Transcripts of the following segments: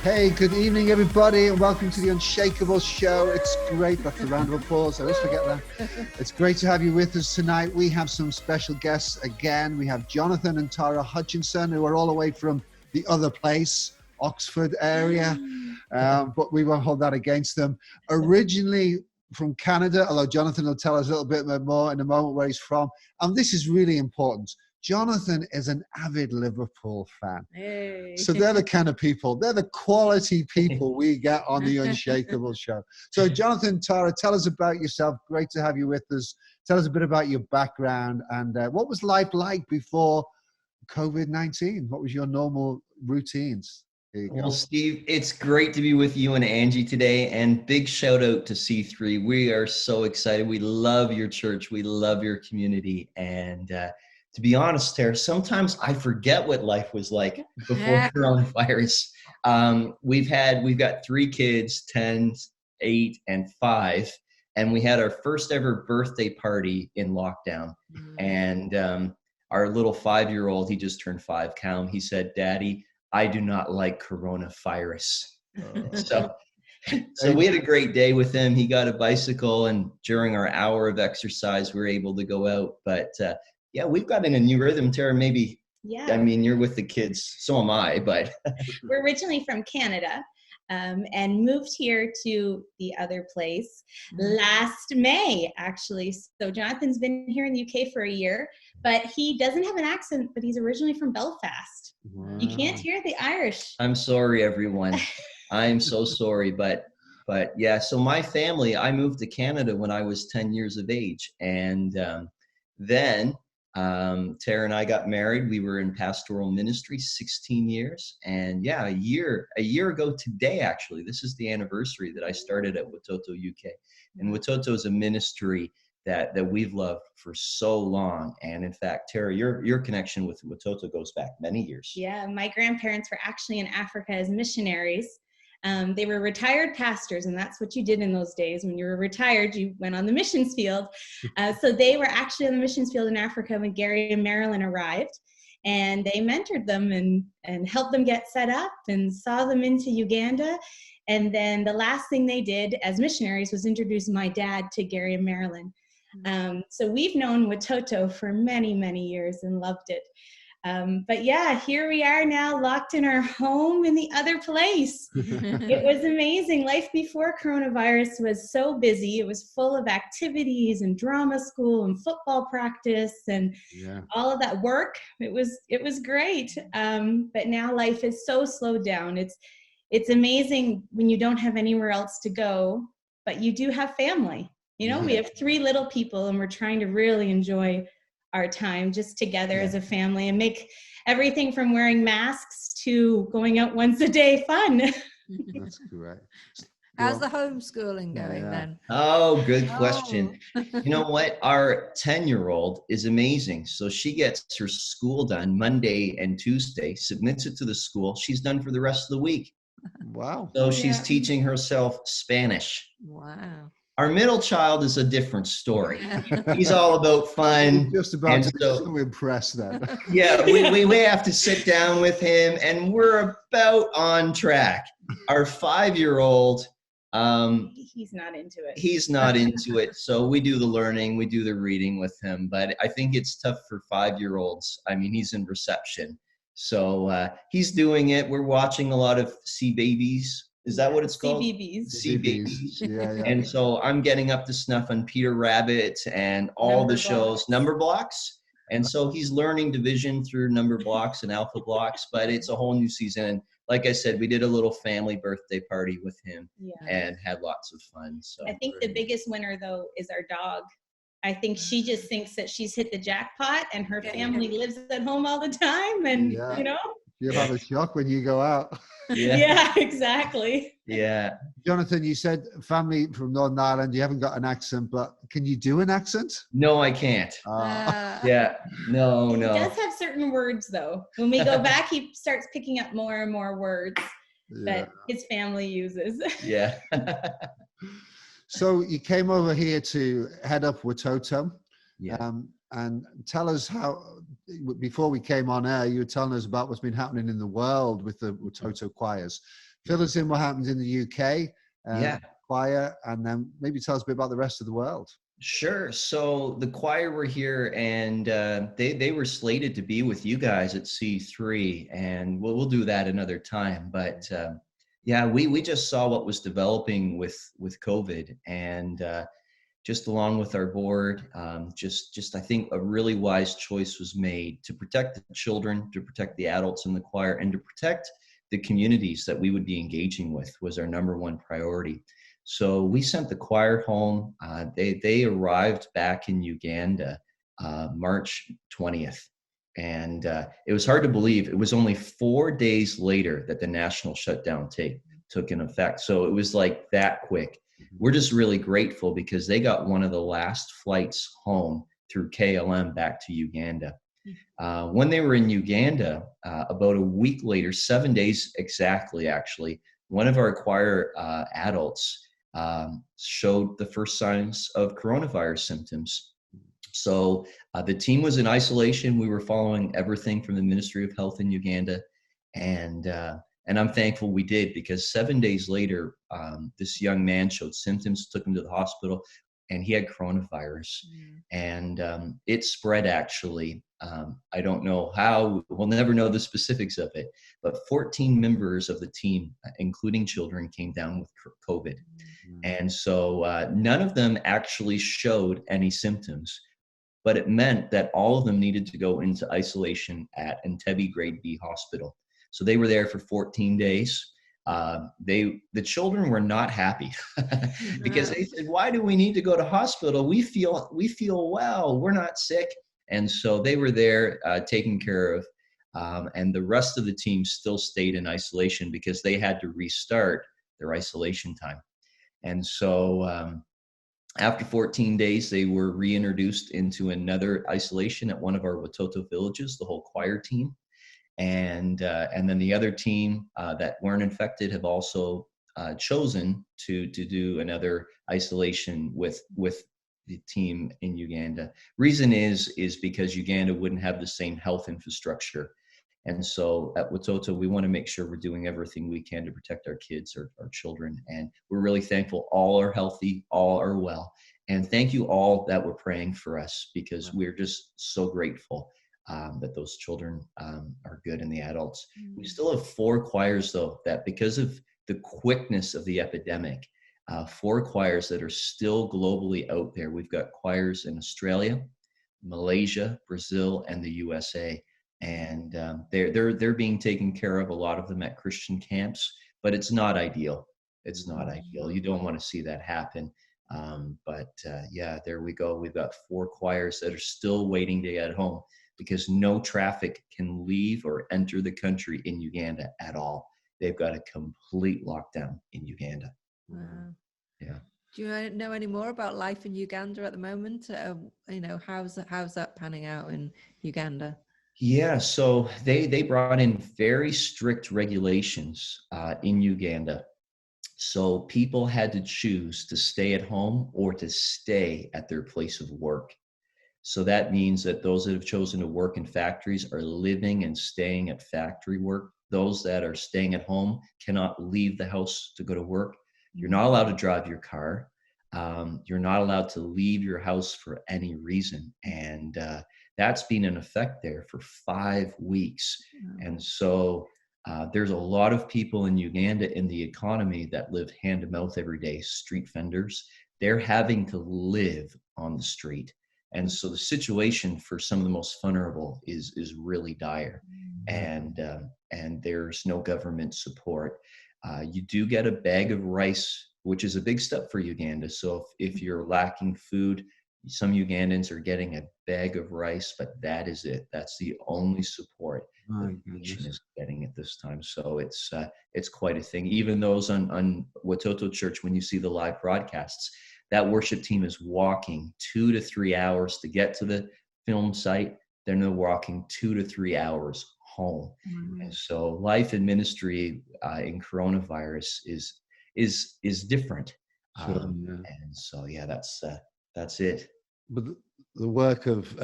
Hey, good evening, everybody, and welcome to the UNSHAKEABLE Show. It's great. That's a round of applause. I always forget that. It's great to have you with us tonight. We have some special guests again. We have Jonathon and Tara Hutchinson, who are all the way from the other place, Oxford area, but we won't hold that against them. Originally from Canada, although Jonathon will tell us a little bit more in a moment where he's from. And this is really important. Jonathon is an avid Liverpool fan. Hey. So they're the kind of people, they're the quality people we get on the UNSHAKEABLE Show. So Jonathon, Tara, tell us about yourself. Great to have you with us. Tell us a bit about your background and what was life like before COVID-19? What was your normal routines? Well, Steve, it's great to be with you and Angie today, and big shout out to C3. We are so excited. We love your church. We love your community. And to be honest, Tara, sometimes I forget what life was like before coronavirus. We've got 3 kids, 10, 8, and 5, and we had our first ever birthday party in lockdown. And our little 5-year-old, he just turned 5, Callum, he said, "Daddy, I do not like coronavirus." So we had a great day with him. He got a bicycle, and during our hour of exercise, we were able to go out. But yeah, we've gotten a new rhythm, Tara. Maybe, I mean, you're with the kids, so am I, but. We're originally from Canada and moved here to the other place last May, actually. So Jonathan's been here in the UK for a year, but he doesn't have an accent, but he's originally from Belfast. Wow. You can't hear the Irish. I'm sorry, everyone. I'm so sorry, but yeah, so my family, I moved to Canada when I was 10 years of age. And then Tara and I got married. We were in pastoral ministry 16 years. And yeah, a year ago today, actually, this is the anniversary that I started at Watoto, UK. And Watoto is a ministry that we've loved for so long. And in fact, Tara, your connection with Watoto goes back many years. Yeah, my grandparents were actually in Africa as missionaries. They were retired pastors, and that's what you did in those days. When you were retired, you went on the missions field. So they were actually on the missions field in Africa when Gary and Marilyn arrived, and they mentored them and helped them get set up and saw them into Uganda. And then the last thing they did as missionaries was introduce my dad to Gary and Marilyn. So we've known Watoto for many, many years and loved it. But yeah, here we are now locked in our home in the other place. It was amazing. Life before coronavirus was so busy. It was full of activities and drama school and football practice and all of that work. It was great. But now life is so slowed down. It's amazing when you don't have anywhere else to go, but you do have family. You know, we have 3 little people and we're trying to really enjoy our time just together as a family and make everything from wearing masks to going out once a day fun. That's correct. How's the homeschooling going then? Oh, good question. You know what? Our 10-year-old is amazing. So she gets her school done Monday and Tuesday, submits it to the school. She's done for the rest of the week. Wow. So she's teaching herself Spanish. Wow. Our middle child is a different story. He's all about fun. Just about to impress them. Yeah, we have to sit down with him, and we're about on track. Our 5-year-old, he's not into it. He's not into it. So we do the learning, we do the reading with him. But I think it's tough for 5-year-olds. I mean, he's in reception. So he's doing it. We're watching a lot of Sea Babies. Is that what it's called? CBeebies. Sea Babies. Yeah. And so I'm getting up to snuff on Peter Rabbit and all the shows, Number Blocks. And so he's learning division through number blocks and alpha blocks, but it's a whole new season. And like I said, we did a little family birthday party with him and had lots of fun. So I think the biggest winner, though, is our dog. I think she just thinks that she's hit the jackpot and her family lives at home all the time. And, you know. You'll have a shock when you go out. Yeah, exactly. Yeah. Jonathon, you said family from Northern Ireland. You haven't got an accent, but can you do an accent? No, I can't. Yeah. No. He does have certain words, though. When we go back, he starts picking up more and more words that his family uses. Yeah. So you came over here to head up Watoto. Yeah. And tell us how, before we came on air, you were telling us about what's been happening in the world with the Watoto choirs. Fill us in what happened in the UK, Yeah. choir, and then maybe tell us a bit about the rest of the world. Sure. So the choir were here, and they were slated to be with you guys at C3, and we'll do that another time. But yeah, we just saw what was developing with COVID, and just along with our board, just I think a really wise choice was made to protect the children, to protect the adults in the choir, and to protect the communities that we would be engaging with was our number one priority. So we sent the choir home. They arrived back in Uganda March 20th. And it was hard to believe. It was only 4 days later that the national shutdown took in effect. So it was like that quick. We're just really grateful because they got one of the last flights home through KLM back to Uganda. When they were in Uganda, about a week later, 7 days exactly, actually, one of our choir adults showed the first signs of coronavirus symptoms. So the team was in isolation. We were following everything from the Ministry of Health in Uganda. And I'm thankful we did, because 7 days later, this young man showed symptoms, took him to the hospital, and he had coronavirus. And it spread, actually. I don't know how, we'll never know the specifics of it, but 14 members of the team, including children, came down with COVID. And so none of them actually showed any symptoms, but it meant that all of them needed to go into isolation at Entebbe Grade B Hospital. So they were there for 14 days. The children were not happy because they said, "Why do we need to go to hospital? We feel well. We're not sick." And so they were there taken care of. And the rest of the team still stayed in isolation because they had to restart their isolation time. And so after 14 days, they were reintroduced into another isolation at one of our Watoto villages, the whole choir team. And then the other team that weren't infected have also chosen to do another isolation with the team in Uganda. Reason is because Uganda wouldn't have the same health infrastructure. And so at Watoto, we want to make sure we're doing everything we can to protect our kids, our children. And we're really thankful all are healthy, all are well. And thank you all that were praying for us, because we're just so grateful that those children are good, and the adults. We still have 4 choirs, though, that because of the quickness of the epidemic, 4 choirs that are still globally out there. We've got choirs in Australia, Malaysia, Brazil, and the USA. And they're being taken care of, a lot of them at Christian camps, but it's not ideal. It's not ideal. You don't want to see that happen. But yeah, there we go. We've got 4 choirs that are still waiting to get home, because no traffic can leave or enter the country in Uganda at all. They've got a complete lockdown in Uganda. Wow. Yeah. Do you know any more about life in Uganda at the moment? How's that panning out in Uganda? Yeah, so they brought in very strict regulations in Uganda. So people had to choose to stay at home or to stay at their place of work. So that means that those that have chosen to work in factories are living and staying at factory work. Those that are staying at home cannot leave the house to go to work. You're not allowed to drive your car. You're not allowed to leave your house for any reason. And that's been in effect there for 5 weeks. And so there's a lot of people in Uganda in the economy that live hand to mouth every day, street vendors. They're having to live on the street. And so the situation for some of the most vulnerable is really dire. And there's no government support. You do get a bag of rice, which is a big step for Uganda. So if you're lacking food, some Ugandans are getting a bag of rice, but that is it. That's the only support the nation is getting at this time. So it's quite a thing. Even those on Watoto Church, when you see the live broadcasts, that worship team is walking 2 to 3 hours to get to the film site. Then they're walking 2 to 3 hours home. And so life in ministry in coronavirus is different. And so yeah, that's it. But the work of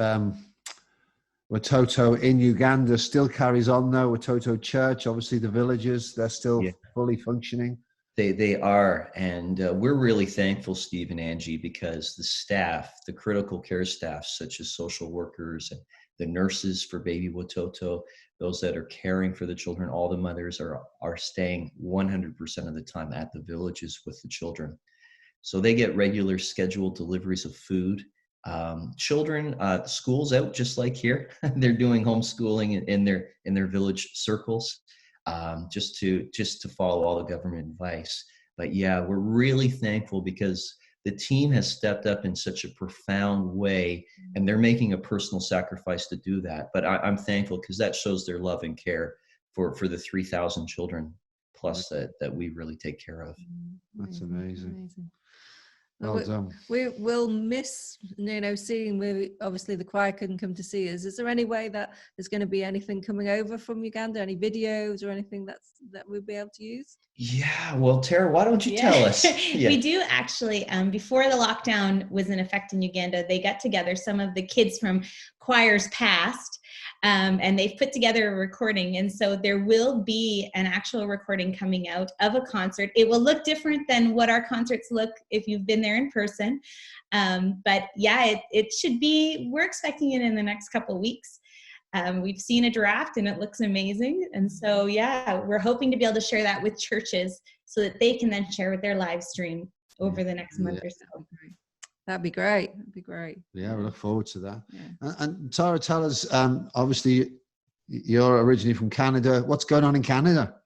Watoto in Uganda still carries on though. Watoto Church, obviously the villages, they're still Yeah. fully functioning. They are, and we're really thankful, Steve and Angie, because the staff, the critical care staff, such as social workers and the nurses for baby Watoto, those that are caring for the children, all the mothers are staying 100% of the time at the villages with the children. So they get regular scheduled deliveries of food. Children, school's out just like here. They're doing homeschooling in their village circles, just to follow all the government advice. But yeah, we're really thankful because the team has stepped up in such a profound way, and they're making a personal sacrifice to do that. But I'm thankful because that shows their love and care for the 3,000 children plus that we really take care of. That's amazing. Well, Well done. we will miss, seeing where obviously the choir couldn't come to see us. Is there any way that there's going to be anything coming over from Uganda, any videos or anything that we'll be able to use? Yeah, well, Tara, why don't you tell us? Yeah. We do actually. Before the lockdown was in effect in Uganda, they got together some of the kids from choirs past, and they've put together a recording. And so there will be an actual recording coming out of a concert. It will look different than what our concerts look if you've been there in person. But yeah, it should be, we're expecting it in the next couple of weeks. We've seen a draft and it looks amazing. And so, yeah, we're hoping to be able to share that with churches so that they can then share with their live stream over the next month or so. That'd be great. That'd be great. Yeah, we look forward to that. Yeah. And Tara, tell us, obviously you're originally from Canada. What's going on in Canada?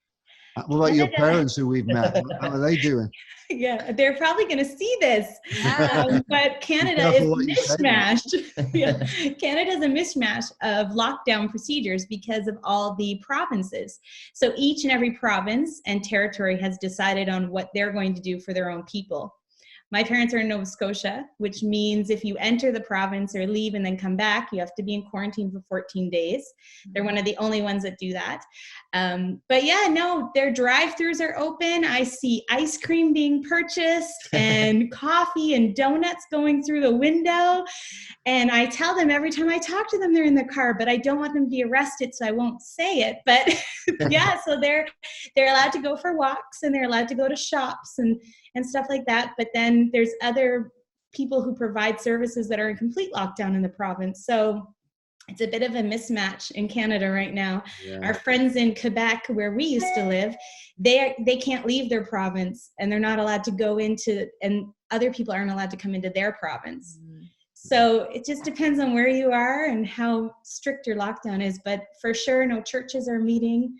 What about your parents who we've met? How are they doing? Yeah, they're probably going to see this, but Canada is mishmashed. Yeah. Canada's a mishmash of lockdown procedures because of all the provinces. So each and every province and territory has decided on what they're going to do for their own people. My parents are in Nova Scotia, which means if you enter the province or leave and then come back, you have to be in quarantine for 14 days. They're one of the only ones that do that. But yeah, no, their drive-thrus are open. I see ice cream being purchased and coffee and donuts going through the window. And I tell them every time I talk to them, they're in the car, but I don't want them to be arrested, so I won't say it. But yeah, so they're allowed to go for walks and they're allowed to go to shops and stuff like that. But then there's other people who provide services that are in complete lockdown in the province. So it's a bit of a mismatch in Canada right now. Yeah. Our friends in Quebec, where we used to live, they can't leave their province and they're not allowed to go into, and other people aren't allowed to come into their province. Mm-hmm. So it just depends on where you are and how strict your lockdown is. But for sure, no churches are meeting.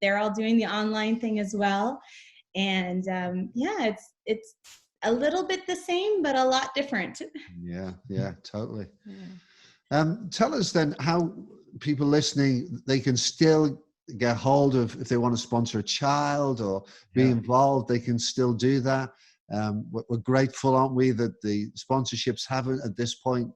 They're all doing the online thing as well. And yeah, it's a little bit the same, but a lot different. Yeah, totally. Yeah. Tell us then how people listening, they can still get hold of, if they want to sponsor a child or be involved, they can still do that. We're grateful, aren't we, that the sponsorships haven't at this point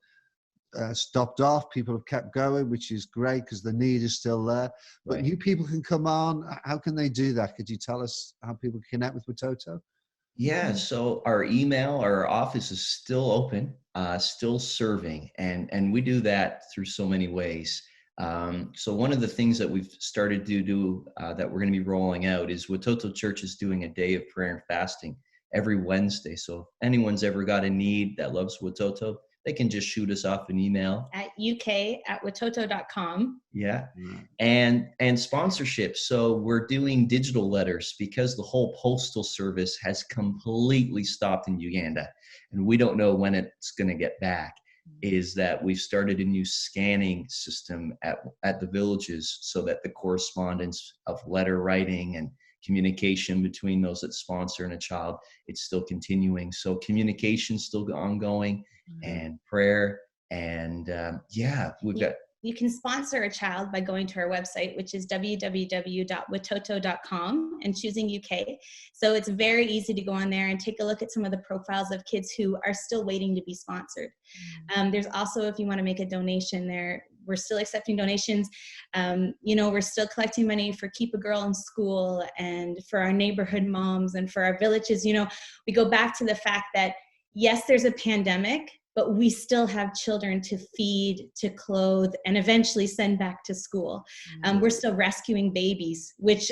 stopped off. People have kept going, which is great because the need is still there. But new people can come on. How can they do that? Could you tell us how people can connect with Watoto? Yeah, so our office is still open, still serving, and we do that through so many ways. So one of the things that we've started to do that we're going to be rolling out is Watoto Church is doing a day of prayer and fasting every Wednesday. So if anyone's ever got a need that loves Watoto, they can just shoot us off an email at uk@watoto.com. Yeah. And sponsorship. So we're doing digital letters because the whole postal service has completely stopped in Uganda. And we don't know when it's going to get back. Is that we've started a new scanning system at the villages so that the correspondence of letter writing and communication between those that sponsor and a child, it's still continuing. So communication's still ongoing. And prayer, and we've got. You can sponsor a child by going to our website, which is www.watoto.com, and choosing UK. So it's very easy to go on there and take a look at some of the profiles of kids who are still waiting to be sponsored. There's also, if you want to make a donation there, we're still accepting donations. We're still collecting money for Keep a Girl in School and for our neighborhood moms and for our villages. We go back to the fact that yes, there's a pandemic, but we still have children to feed, to clothe, and eventually send back to school. We're still rescuing babies, which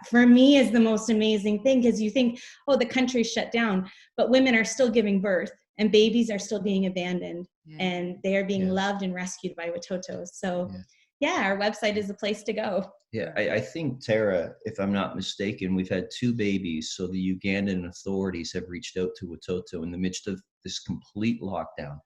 for me is the most amazing thing, because you think, oh, the country's shut down, but women are still giving birth and babies are still being abandoned, and they are being loved and rescued by Watoto. So our website is the place to go. Yeah, I think, Tara, if I'm not mistaken, we've had 2 babies. So the Ugandan authorities have reached out to Watoto in the midst of this complete lockdown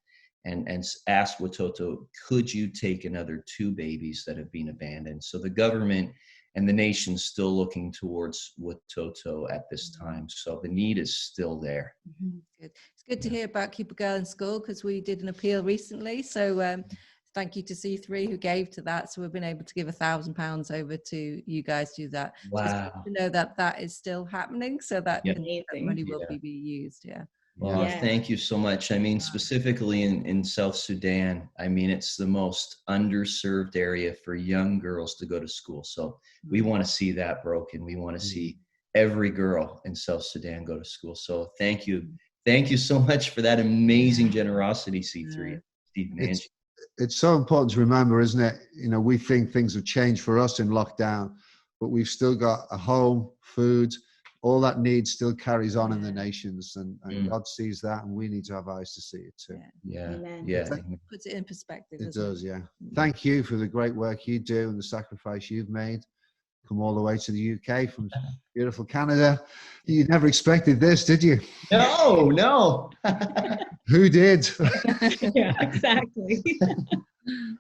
and asked Watoto, could you take another 2 babies that have been abandoned? So the government and the nation's still looking towards Watoto at this time. So the need is still there. Good. It's good to hear about Keep a Girl in School, because we did an appeal recently. So thank you to C3 who gave to that. So we've been able to give £1,000 over to you guys to do that. Wow. So it's good to know that that is still happening, so that money will be used. Well, thank you so much. I mean, specifically in South Sudan, I mean, it's the most underserved area for young girls to go to school. So we want to see that broken. We want to see every girl in South Sudan go to school. So thank you. Thank you so much for that amazing generosity, C3, Steve and Angie. It's so important to remember, isn't it? You know, we think things have changed for us in lockdown, but we've still got a home, food, all that need still carries on in the nations, and God sees that, and we need to have eyes to see it too. Puts it in perspective. It does, Thank you for the great work you do and the sacrifice you've made. Come all the way to the UK from beautiful Canada. You never expected this, did you? No. Who did? Yeah, exactly.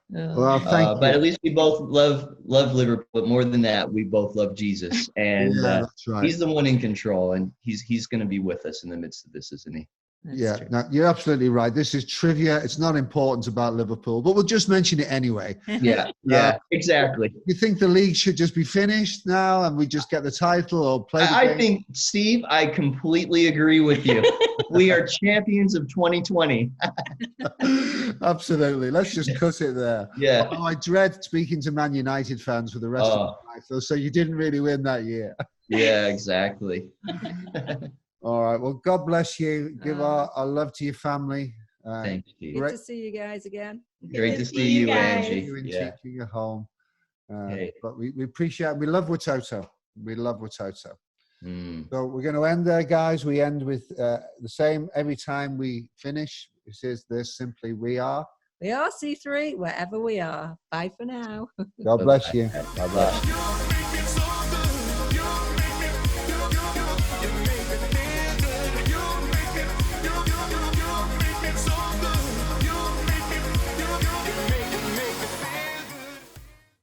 Well, thank you. But at least we both love Liverpool. But more than that, we both love Jesus, and that's right. He's the one in control, and He's going to be with us in the midst of this, isn't He? That's true. No, you're absolutely right. This is trivia. It's not important about Liverpool, but we'll just mention it anyway. Exactly. You think the league should just be finished now and we just get the title or play the game? I think, Steve, I completely agree with you. We are champions of 2020. Absolutely. Let's just cut it there. Yeah. Oh, I dread speaking to Man United fans for the rest of my life, though, so you didn't really win that year. Yeah, exactly. All right. Well, God bless you. Give our love to your family. Thank you. Good to see you guys again. Great to see you, Angie. You in teaching at home. But we appreciate, we love Watoto. We love Watoto. So we're going to end there, guys. We end with the same every time we finish. It says this simply, we are C3 wherever we are. Bye for now. God bless you. Bye-bye.